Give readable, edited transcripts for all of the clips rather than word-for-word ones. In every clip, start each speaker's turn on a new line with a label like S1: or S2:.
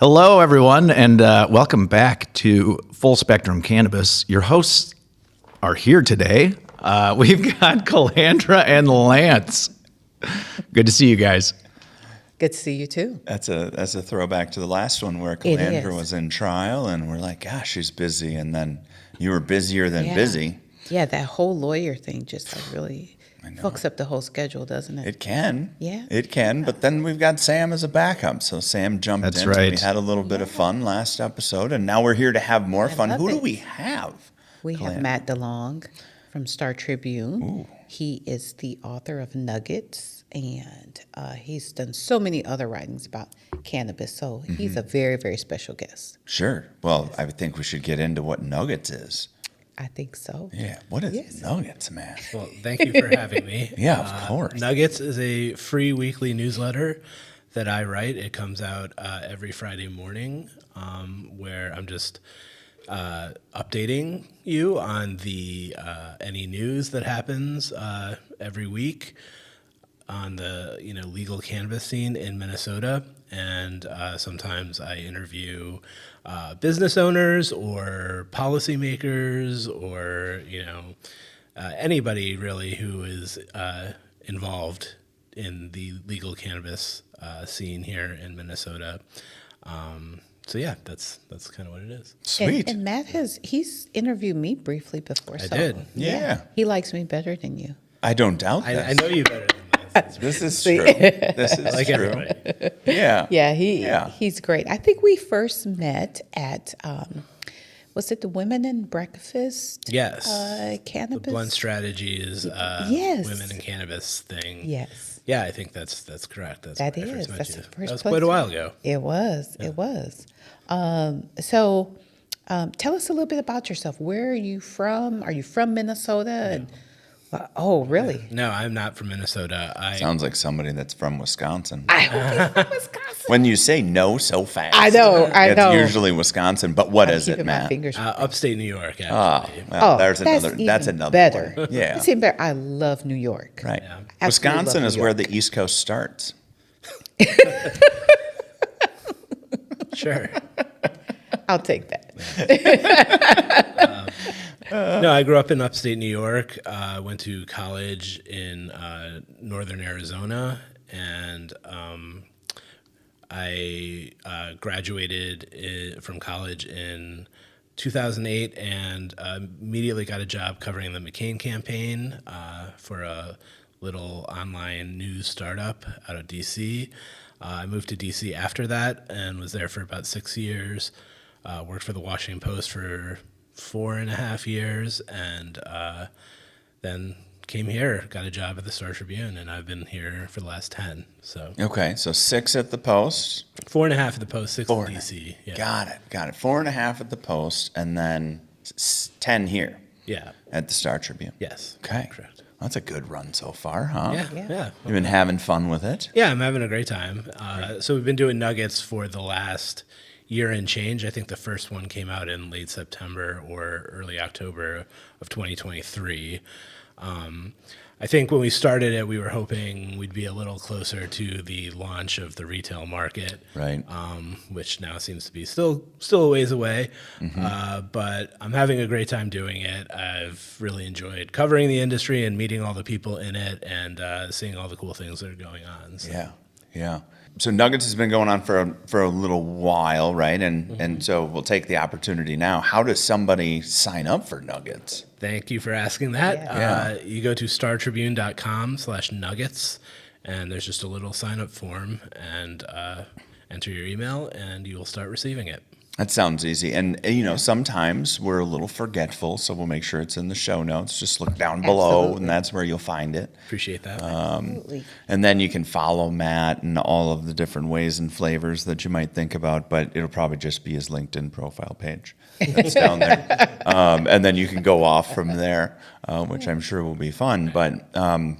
S1: Hello, everyone, and welcome back to Full Spectrum Cannabis. Your hosts are here today. We've got Calandra and Lance. Good to see you guys.
S2: Good to see you too.
S3: That's a throwback to the last one where Calandra was in trial, and we're like, gosh, she's busy, and then you were busier than busy.
S2: Yeah, that whole lawyer thing just really fucks up the whole schedule, doesn't it?
S3: It can.
S2: Yeah.
S3: It can, but then we've got Sam as a backup. So Sam jumped in.
S1: Right.
S3: We had a little bit of fun last episode, and now we're here to have more fun. Who do we have?
S2: We have Matt DeLong from Star Tribune. Ooh. He is the author of Nuggets, and he's done so many other writings about cannabis. So he's a very, very special guest.
S3: Sure. Well, I would think we should get into what Nuggets is.
S2: I think so.
S3: Yeah. What is Nuggets, man?
S4: Well, thank you for having me.
S3: Yeah, of course.
S4: Nuggets is a free weekly newsletter that I write. It comes out every Friday morning, where I'm just updating you on the any news that happens every week on the legal cannabis scene in Minnesota, and sometimes I interview business owners or policymakers or anybody really who is involved in the legal cannabis scene here in Minnesota. So yeah, that's kind of what it is.
S3: Sweet.
S2: And Matt he's interviewed me briefly before.
S4: I did.
S3: Yeah.
S2: He likes me better than you.
S3: I don't doubt that.
S4: I know you better than that.
S3: This is true. This is
S4: Like
S3: true.
S4: everybody.
S3: Yeah.
S2: Yeah, he's great. I think we first met at was it the Women in Breakfast?
S4: Yes.
S2: Cannabis.
S4: The Blunt Strategies,
S2: Yes.
S4: Women in Cannabis thing.
S2: Yes.
S4: Yeah, I think that's correct. That's
S2: That
S4: when I
S2: is.
S4: first met
S2: That's
S4: you.
S2: the first
S4: That was
S2: place
S4: quite a
S2: to-
S4: while ago.
S2: It was. Yeah. It was. So tell us a little bit about yourself. Where are you from? Are you from Minnesota? And oh, really?
S4: No, I'm not from Minnesota.
S3: Sounds like somebody that's from Wisconsin.
S2: I hope he's from Wisconsin.
S3: When you say no so fast.
S2: I know.
S3: It's usually Wisconsin, but what is it,
S2: Keeping my
S3: Matt?
S2: fingers.
S4: Upstate New York,
S3: Oh,
S4: actually.
S3: well,
S2: That's
S3: that's
S2: even
S3: another
S2: better.
S3: one. Yeah.
S2: It's even better. I love New York.
S3: Right.
S4: Yeah.
S2: Absolutely
S3: Wisconsin
S2: love
S3: is
S2: New
S3: where
S2: York.
S3: the East Coast starts.
S4: Sure.
S2: I'll take that.
S4: No, I grew up in upstate New York. Went to college in northern Arizona, and I graduated from college in 2008 and immediately got a job covering the McCain campaign for a little online news startup out of D.C. I moved to D.C. after that and was there for about 6 years. Worked for the Washington Post for 4.5 years, and then came here, got a job at the Star Tribune, and I've been here for the last 10. So
S3: Okay, so 6 at the Post.
S4: 4.5 at the Post, 6
S3: 4.5.
S4: at DC. Yeah.
S3: Got it. 4.5 at the Post, and then 10 here
S4: Yeah.
S3: at the Star Tribune.
S4: Yes.
S3: Okay.
S4: Correct.
S3: That's a good run so far, huh?
S4: Yeah.
S3: You've been having fun with it?
S4: Yeah, I'm having a great time. So we've been doing Nuggets for the last year and change. I think the first one came out in late September or early October of 2023. I think when we started it, we were hoping we'd be a little closer to the launch of the retail market,
S3: Right.
S4: which now seems to be still a ways away. But I'm having a great time doing it. I've really enjoyed covering the industry and meeting all the people in it and seeing all the cool things that are going on. So.
S3: Yeah. So Nuggets has been going on for a little while, right? And so we'll take the opportunity now. How does somebody sign up for Nuggets?
S4: Thank you for asking that.
S3: Yeah.
S4: You go to startribune.com/nuggets, and there's just a little sign-up form, and enter your email, and you will start receiving it.
S3: That sounds easy. And, sometimes we're a little forgetful, so we'll make sure it's in the show notes. Just look down below,
S2: Absolutely.
S3: and that's where you'll find it.
S4: Appreciate that.
S2: Absolutely.
S3: And then you can follow Matt and all of the different ways and flavors that you might think about, but it'll probably just be his LinkedIn profile page that's down there. And then you can go off from there, which I'm sure will be fun. But go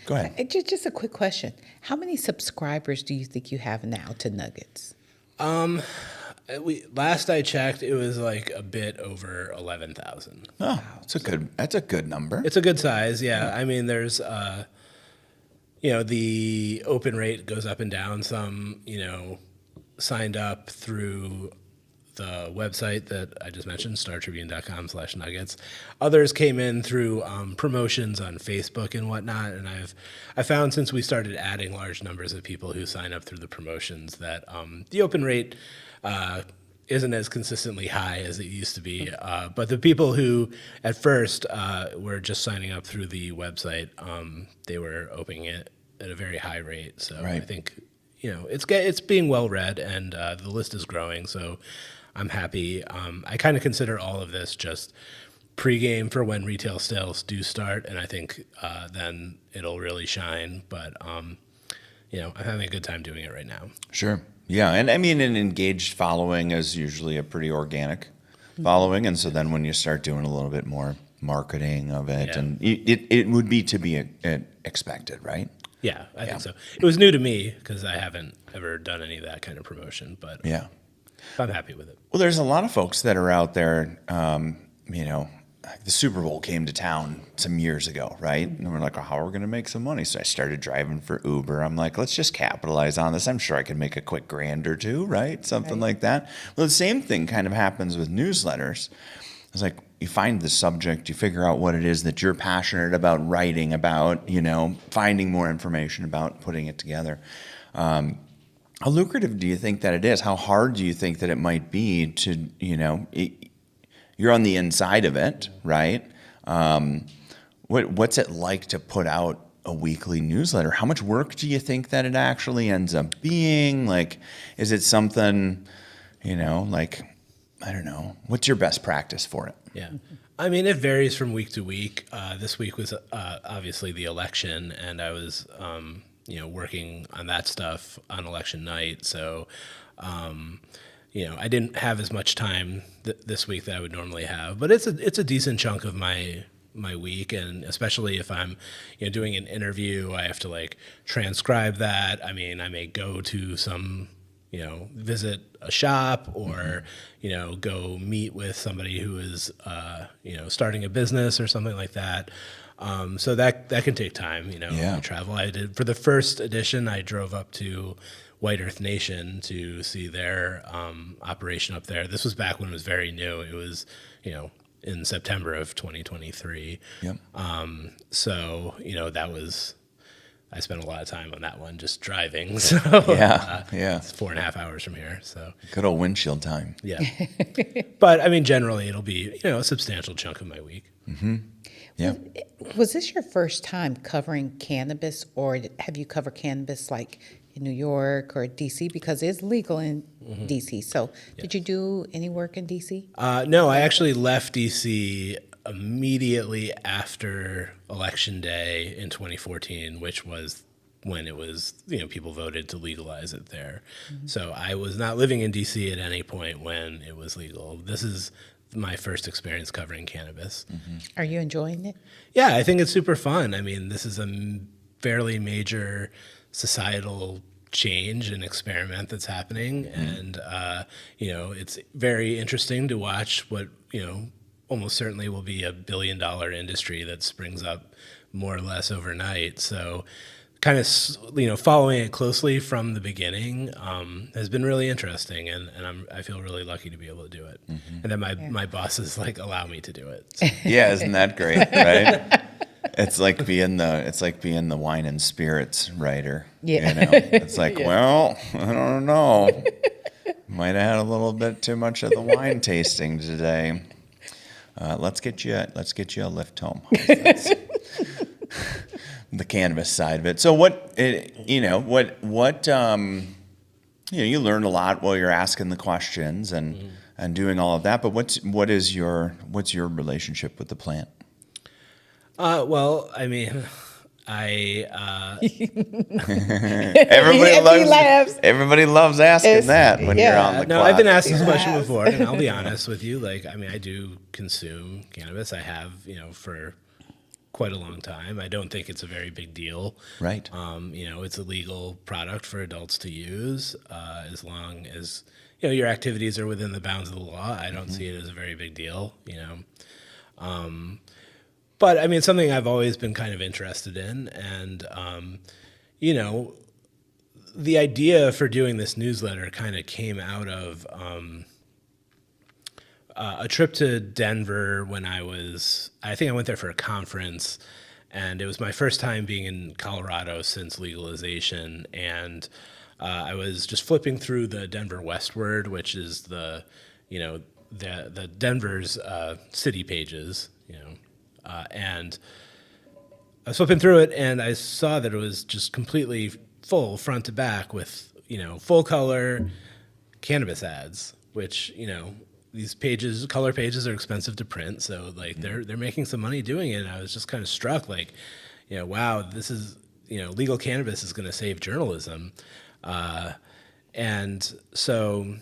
S3: ahead.
S2: Just a quick question. How many subscribers do you think you have now to Nuggets?
S4: Last I checked, it was like a bit over 11,000.
S3: Oh, that's a good number.
S4: It's a good size, yeah. I mean, there's, the open rate goes up and down some, signed up through the website that I just mentioned, startribune.com/nuggets. Others came in through promotions on Facebook and whatnot. And I found since we started adding large numbers of people who sign up through the promotions that the open rate isn't as consistently high as it used to be. But the people who at first were just signing up through the website, they were opening it at a very high rate. So I think, it's being well read, and the list is growing. So I'm happy. I kind of consider all of this just pregame for when retail sales do start, and I think then it'll really shine. But I'm having a good time doing it right now.
S3: Sure. Yeah, and I mean, an engaged following is usually a pretty organic following, and so then when you start doing a little bit more marketing of it, and it would be to be expected, right?
S4: Yeah, I think so. It was new to me because I haven't ever done any of that kind of promotion, but
S3: Yeah.
S4: I'm happy with it.
S3: Well, there's a lot of folks that are out there, the Super Bowl came to town some years ago, right? And we're like, how are we going to make some money? So I started driving for Uber. I'm like, let's just capitalize on this. I'm sure I could make a quick grand or two, right? Something like that. Well, the same thing kind of happens with newsletters. It's like you find the subject, you figure out what it is that you're passionate about writing about, finding more information about, putting it together. How lucrative do you think that it is? How hard do you think that it might be to, you're on the inside of it, right? What's it like to put out a weekly newsletter? How much work do you think that it actually ends up being? Like, is it something, I don't know. What's your best practice for it?
S4: Yeah. I mean, it varies from week to week. This week was obviously the election, and I was, working on that stuff on election night. So, I didn't have as much time this week that I would normally have, but it's a decent chunk of my week, and especially if I'm doing an interview, I have to transcribe that. I mean, I may go to some visit a shop or go meet with somebody who is starting a business or something like that. So that can take time. I travel. I did for the first edition. I drove up to White Earth Nation to see their operation up there. This was back when it was very new. It was in September of 2023.
S3: Yep.
S4: So that was. I spent a lot of time on that one just driving. So it's 4.5 hours from here. So
S3: good old windshield time.
S4: Yeah. But I mean, generally it'll be a substantial chunk of my week.
S3: Mm-hmm. Yeah.
S2: Was this your first time covering cannabis, or have you covered cannabis like in New York or DC? Because it's legal in DC. So did you do any work in DC?
S4: No, I actually left DC immediately after Election Day in 2014, which was when it was, people voted to legalize it there. Mm-hmm. So I was not living in DC at any point when it was legal. This is my first experience covering cannabis.
S2: Mm-hmm. Are you enjoying it?
S4: Yeah, I think it's super fun. I mean, this is a fairly major societal change and experiment that's happening. Mm-hmm. And, it's very interesting to watch what, almost certainly will be $1 billion industry that springs up more or less overnight. So kind of, following it closely from the beginning has been really interesting. And I feel really lucky to be able to do it. Mm-hmm. And then my bosses allow me to do it. So.
S3: Yeah. Isn't that great? Right. It's like being the wine and spirits writer.
S2: Yeah.
S3: It's like, well, I don't know. Might have had a little bit too much of the wine tasting today. Let's get you a lift home. The cannabis side of it. So you learn a lot while you're asking the questions and doing all of that. But what's your relationship with the plant?
S4: Well, I mean,
S3: Everybody loves asking that when you're on the clock.
S4: I've been asked this question before, and I'll be honest with you. I do consume cannabis. I have, for quite a long time. I don't think it's a very big deal.
S3: Right.
S4: It's a legal product for adults to use as long as, your activities are within the bounds of the law. I don't see it as a very big deal, But I mean, it's something I've always been kind of interested in, and the idea for doing this newsletter kind of came out of a trip to Denver when I think I went there for a conference, and it was my first time being in Colorado since legalization. And I was just flipping through the Denver Westward, which is the Denver's city pages, and I was flipping through it, and I saw that it was just completely full front to back with, full color cannabis ads, which, these pages, color pages are expensive to print. So like they're making some money doing it. And I was just kind of struck like, wow, this is, legal cannabis is going to save journalism. And so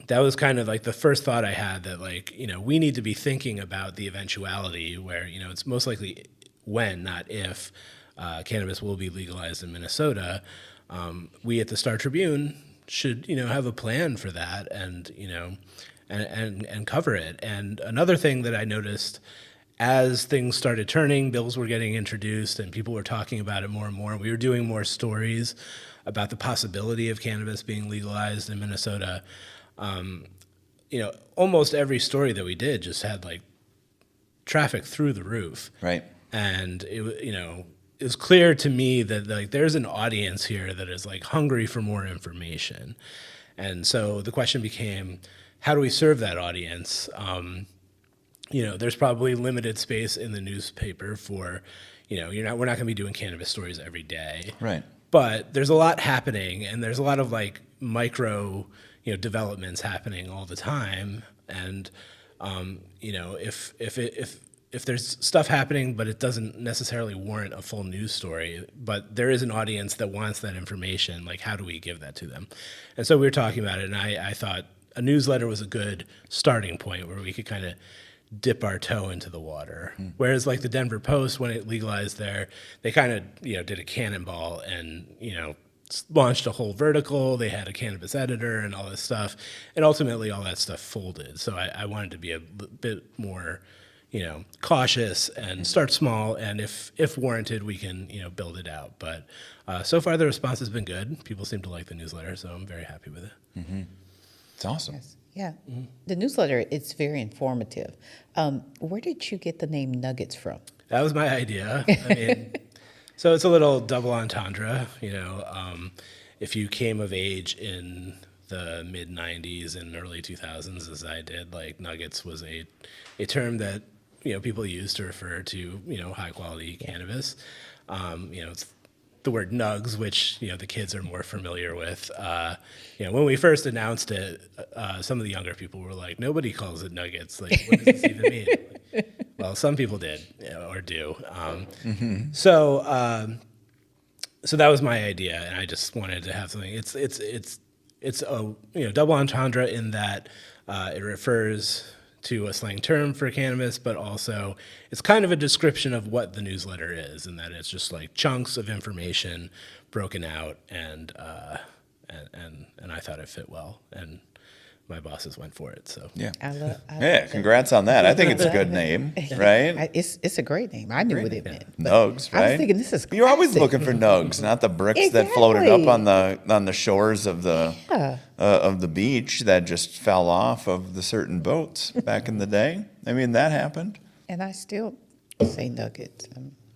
S4: that was kind of like the first thought I had, that like, we need to be thinking about the eventuality where, it's most likely when, not if, cannabis will be legalized in Minnesota. We at the Star Tribune should, have a plan for that and, and cover it. And another thing that I noticed as things started turning, bills were getting introduced and people were talking about it more and more. We were doing more stories about the possibility of cannabis being legalized in Minnesota. Almost every story that we did just had like traffic through the roof.
S3: Right.
S4: And it was clear to me that like there's an audience here that is like hungry for more information. And so the question became, how do we serve that audience? There's probably limited space in the newspaper for, we're not going to be doing cannabis stories every day.
S3: Right.
S4: But there's a lot happening, and there's a lot of like micro, developments happening all the time. And, if there's stuff happening, but it doesn't necessarily warrant a full news story, but there is an audience that wants that information, like how do we give that to them? And so we were talking about it, and I thought a newsletter was a good starting point where we could kind of dip our toe into the water. Whereas like the Denver Post, when it legalized there, they kind of, did a cannonball and, launched a whole vertical. They had a cannabis editor and all this stuff. And ultimately all that stuff folded. So I wanted to be a bit more, cautious and start small. And if warranted, we can, build it out. But so far the response has been good. People seem to like the newsletter, so I'm very happy with it.
S3: Mm-hmm. It's awesome.
S2: Yes. Yeah. The newsletter, it's very informative. Where did you get the name Nuggets from?
S4: That was my idea. I mean, so it's a little double entendre, if you came of age in the mid 90s and early 2000s, as I did, like nuggets was a term that, people used to refer to, high quality cannabis. It's the word nugs, which, the kids are more familiar with. When we first announced it, some of the younger people were like, nobody calls it nuggets. Like, what does this even mean? Well, some people did, or do. So that was my idea, and I just wanted to have something. It's a double entendre in that it refers to a slang term for cannabis, but also it's kind of a description of what the newsletter is, and that it's just like chunks of information broken out, and I thought it fit well, and my bosses went for it. So
S3: yeah,
S2: I love
S3: congrats on that. I think it's a good name, right?
S2: It's a great name. I knew what it meant.
S3: Nugs, right?
S2: I was thinking this is classic.
S3: You're always looking for nugs, not the bricks that floated up on the shores of the beach that just fell off of the certain boats back in the day. I mean, that happened.
S2: And I still say nuggets.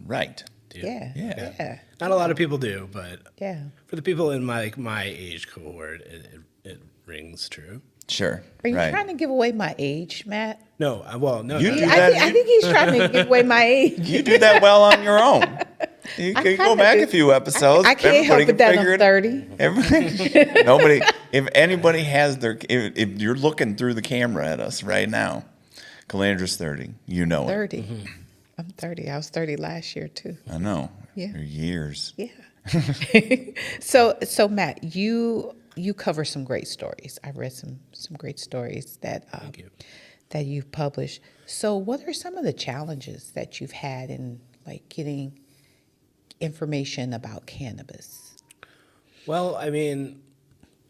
S3: Right.
S2: Yeah.
S4: Not a lot of people do, but
S2: Yeah.
S4: for the people in my age cohort, it rings true.
S3: Sure.
S2: Are you
S3: right.
S2: trying to give away my age, Matt?
S4: No, no.
S3: You
S4: no.
S3: do
S2: I
S3: that.
S2: think he's trying to give away my age.
S3: You do that well on your own. You can go back a few episodes.
S2: I can't help it that I'm 30.
S3: Nobody. If anybody has if you're looking through the camera at us right now, Calandra's 30. You know
S2: 30.
S4: Mm-hmm.
S2: I'm 30. I was 30 last year too.
S3: it. I know.
S2: Yeah.
S3: For years.
S2: Yeah. So Matt, you cover some great stories. I read some great stories that
S4: Thank you.
S2: that you've published. So what are some of the challenges that you've had in like getting information about cannabis?
S4: Well, I mean,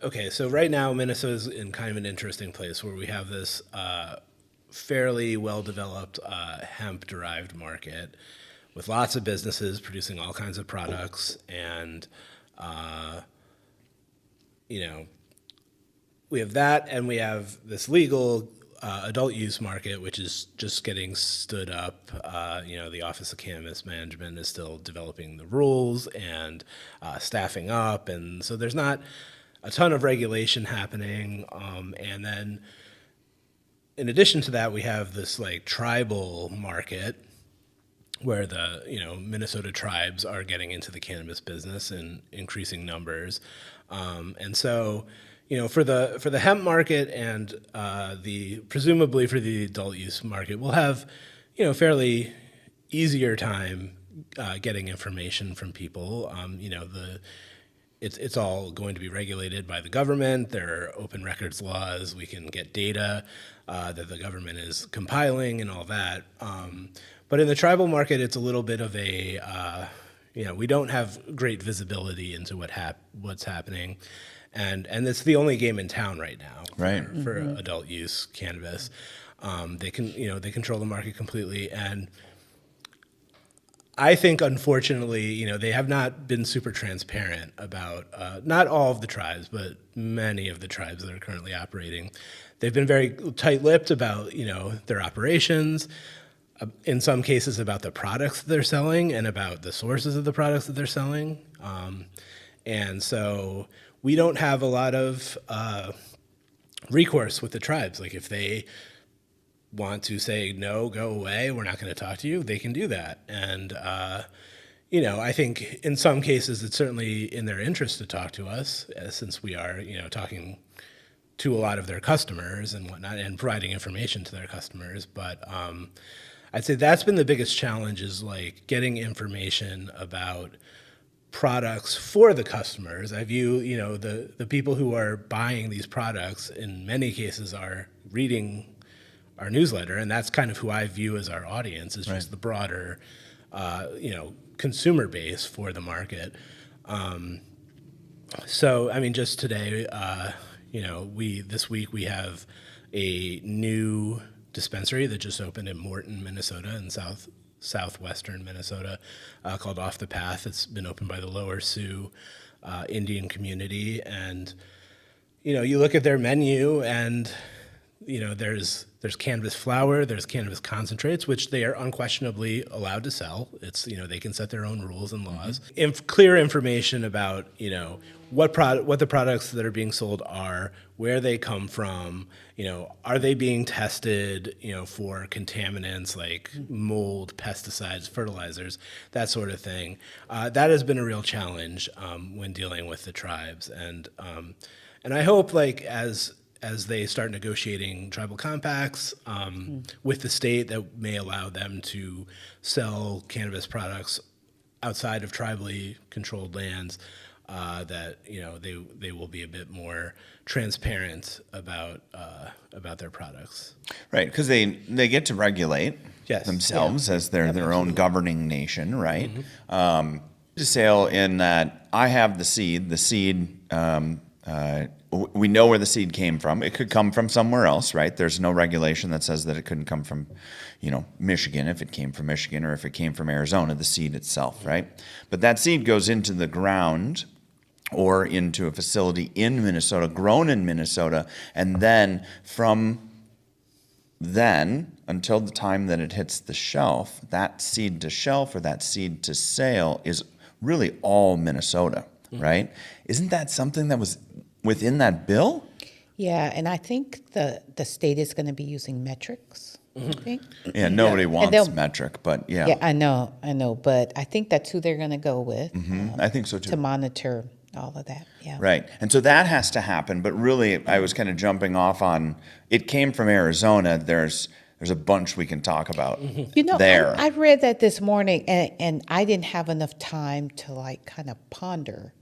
S4: okay, so right now Minnesota's in kind of an interesting place where we have this fairly well-developed hemp-derived market with lots of businesses producing all kinds of products, and We have that, and we have this legal adult use market, which is just getting stood up. The Office of Cannabis Management is still developing the rules and staffing up, and so there's not a ton of regulation happening. And then, in addition to that, we have this like tribal market where the Minnesota tribes are getting into the cannabis business in increasing numbers, and so. For the hemp market and presumably for the adult use market, we'll have, fairly easier time getting information from people. It's all going to be regulated by the government. There are open records laws. We can get data that the government is compiling and all that. But in the tribal market, it's a little bit of a, we don't have great visibility into what's happening. And it's the only game in town right now for adult use cannabis. They control the market completely, and I think unfortunately, they have not been super transparent about not all of the tribes, but many of the tribes that are currently operating. They've been very tight-lipped about their operations. In some cases, about the products that they're selling and about the sources of the products that they're selling, and so. We don't have a lot of recourse with the tribes. Like if they want to say, no, go away, we're not going to talk to you, they can do that. And, I think in some cases it's certainly in their interest to talk to us since we are, talking to a lot of their customers and whatnot and providing information to their customers. But I'd say that's been the biggest challenge is like getting information about products for the customers. I view, the people who are buying these products in many cases are reading our newsletter, and that's kind of who I view as our audience, is just the broader, consumer base for the market. So, I mean, just today, this week we have a new dispensary that just opened in Morton, Minnesota, in southwestern Minnesota, called Off the Path. It's been opened by the Lower Sioux Indian community, and you look at their menu, and there's cannabis flower, there's cannabis concentrates, which they are unquestionably allowed to sell. It's they can set their own rules and laws. Clear information about what the products that are being sold are, where they come from, are they being tested, for contaminants like mold, pesticides, fertilizers, that sort of thing. That has been a real challenge when dealing with the tribes, and I hope as they start negotiating tribal compacts with the state that may allow them to sell cannabis products outside of tribally controlled lands, that they will be a bit more transparent about their products.
S3: Right, because they get to regulate themselves as their own governing nation, right? To sale in that I have the seed. The seed, we know where the seed came from. It could come from somewhere else, right? There's no regulation that says that it couldn't come from, Michigan if it came from Michigan, or if it came from Arizona, the seed itself, right? But that seed goes into the ground or into a facility in Minnesota, grown in Minnesota, and then from then until the time that it hits the shelf, that seed to shelf or that seed to sale is really all Minnesota, right? Isn't that something that was within that bill?
S2: Yeah, and I think the state is going to be using metrics. I think.
S3: Yeah, nobody wants metric, but yeah.
S2: Yeah, I know, but I think that's who they're going to go with.
S3: I think so too.
S2: To monitor all of that, yeah.
S3: Right, and so that has to happen, but really I was kind of jumping off on, it came from Arizona, there's a bunch we can talk about there.
S2: I read that this morning, and I didn't have enough time to kind of ponder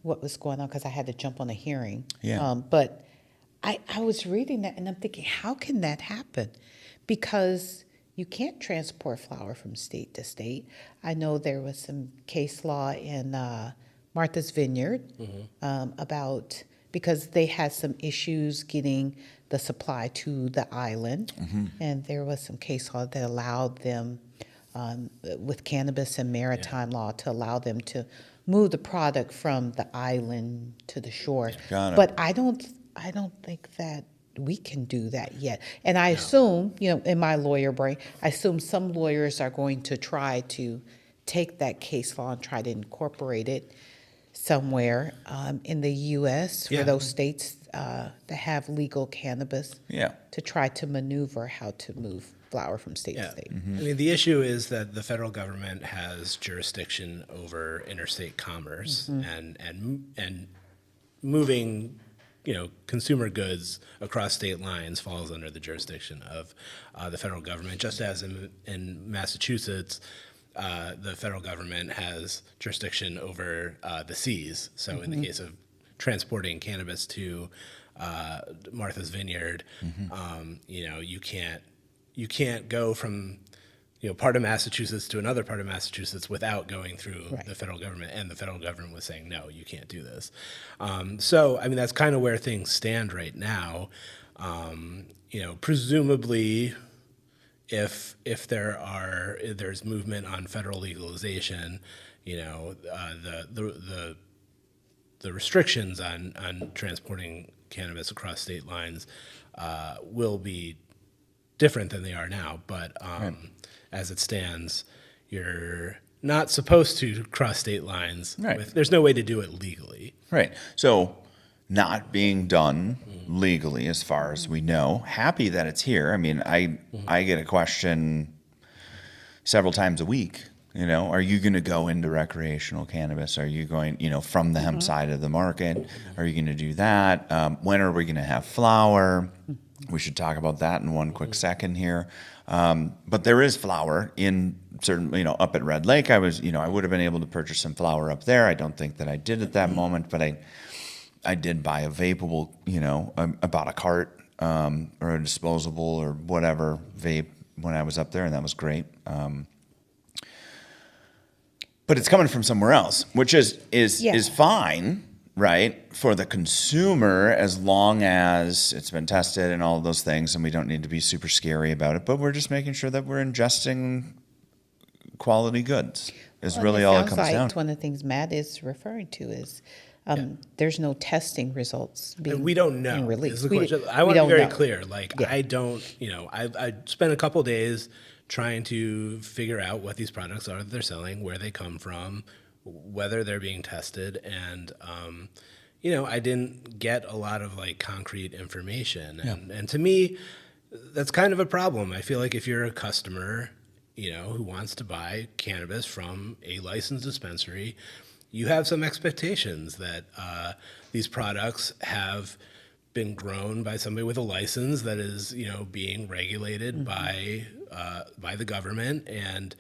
S2: what was going on because I had to jump on a hearing.
S3: Yeah.
S2: But I was reading that, and I'm thinking, how can that happen? Because you can't transport flower from state to state. I know there was some case law in Martha's Vineyard about, because they had some issues getting the supply to the island, and there was some case law that allowed them, with cannabis and maritime law, to allow them to move the product from the island to the shore.
S3: Got it.
S2: But I don't think that we can do that yet. And I assume, in my lawyer brain, I assume some lawyers are going to try to take that case law and try to incorporate it somewhere in the U.S. for those states that have legal cannabis.
S3: Yeah.
S2: To try to maneuver how to move flower from state to state.
S4: I mean, the issue is that the federal government has jurisdiction over interstate commerce, and moving, consumer goods across state lines falls under the jurisdiction of the federal government. Just as in Massachusetts, the federal government has jurisdiction over the seas. So in the case of transporting cannabis to Martha's Vineyard, you can't go from part of Massachusetts to another part of Massachusetts without going through the federal government, and the federal government was saying, no, you can't do this. So I mean, that's kind of where things stand right now. Presumably, if there's movement on federal legalization, the restrictions on transporting cannabis across state lines will be different than they are now. But as it stands, you're not supposed to cross state lines.
S3: Right.
S4: There's no way to do it legally.
S3: Right. So not being done legally as far as we know. Happy that it's here. I mean, I get a question several times a week. Are you going to go into recreational cannabis? Are you going, from the hemp side of the market? Are you going to do that? When are we going to have flower? We should talk about that in one quick second here. But there is flower in certain, up at Red Lake. I would have been able to purchase some flower up there. I don't think that I did at that moment, but I did buy a vapable, about a cart or a disposable or whatever vape when I was up there, and that was great. But it's coming from somewhere else, which is fine, right, for the consumer, as long as it's been tested and all of those things, and we don't need to be super scary about it. But we're just making sure that we're ingesting quality goods is really all it comes down to.
S2: One of the things Matt is referring to is there's no testing results being
S4: We don't know.
S2: released.
S4: I want to be very
S2: know.
S4: clear. I don't, I spent a couple days trying to figure out what these products are that they're selling, where they come from, whether they're being tested. And, I didn't get a lot of concrete information. And to me, that's kind of a problem. I feel like if you're a customer, who wants to buy cannabis from a licensed dispensary, you have some expectations that these products have been grown by somebody with a license that is, being regulated by the government, and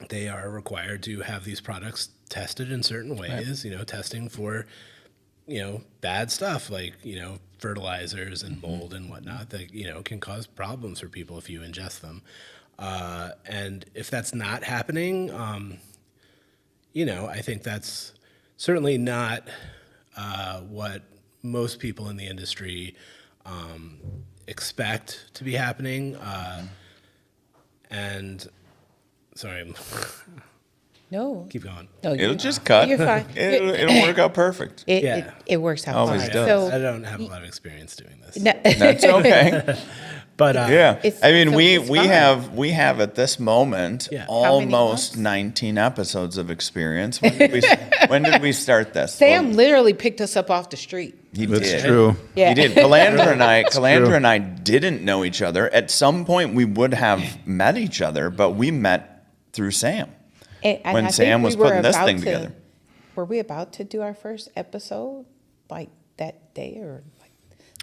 S4: they are required to have these products tested in certain ways. Testing for, bad stuff like fertilizers and mold and whatnot that can cause problems for people if you ingest them. And if that's not happening, I think that's certainly not what most people in the industry expect to be happening. And sorry,
S2: No.
S4: keep going.
S2: No,
S3: It'll just cut.
S2: You're fine.
S3: It'll work out perfect.
S2: It works out
S3: Always
S2: fine.
S3: does.
S2: So,
S4: I don't have a lot of experience doing this.
S3: That's okay.
S4: But
S3: Yeah,
S2: It's-
S3: I mean,
S2: so it's fine.
S3: we have at this moment
S4: Yeah.
S2: How many
S3: almost
S2: months?
S3: 19 episodes of experience. When did we start this?
S2: Sam literally picked us up off the street.
S3: He
S1: That's
S3: did.
S1: true.
S2: Yeah.
S3: He did. Calandra and I didn't know each other. At some point, we would have met each other, but we met through Sam.
S2: And
S3: When
S2: I think
S3: Sam was
S2: we were
S3: putting this
S2: about
S3: thing
S2: to-
S3: together.
S2: Were we about to do our first episode that day or?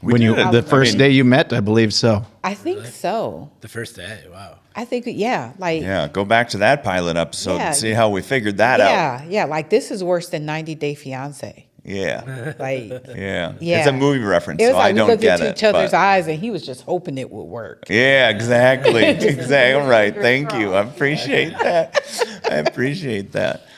S1: When
S3: did it.
S1: the first day you met, I believe so.
S2: I think so.
S4: the first day, wow.
S2: I think
S3: Yeah, go back to that pilot episode
S2: Yeah.
S3: and see how we figured that out.
S2: yeah. This is worse than 90 Day Fiance.
S3: Yeah,
S2: Like
S3: yeah.
S2: Yeah.
S3: It's a movie reference,
S2: it was
S3: so
S2: like
S3: I
S2: we
S3: don't
S2: looked
S3: get
S2: into
S3: it.
S2: each other's
S3: but-
S2: eyes, and he was just hoping it would work.
S3: Yeah, exactly. Exactly. Right. Thank you. I appreciate that.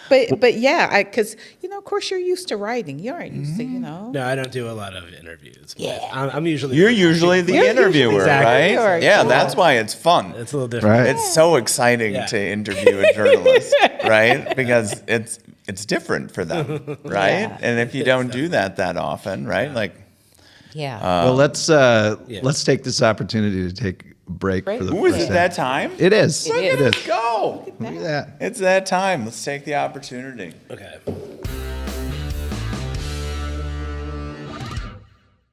S2: But yeah, because of course you're used to writing. You aren't used to,
S4: No, I don't do a lot of interviews. But
S2: Yeah.
S4: I'm usually.
S3: You're usually the interviewer,
S4: Exactly.
S3: right? Yeah, that's why it's fun.
S4: It's a little different.
S1: Right.
S3: It's so exciting
S4: Yeah.
S3: to interview a journalist, right? Because it's different for them, right?
S2: Yeah.
S3: And if you don't do that often, right? Like,
S2: yeah.
S1: Well, let's take this opportunity to take a break for the
S3: ooh, is
S1: first
S3: it that time?
S1: It is.
S2: It
S1: It
S2: is.
S1: is.
S3: Go.
S1: Look at that.
S3: It's that time. Let's take the opportunity.
S4: Okay.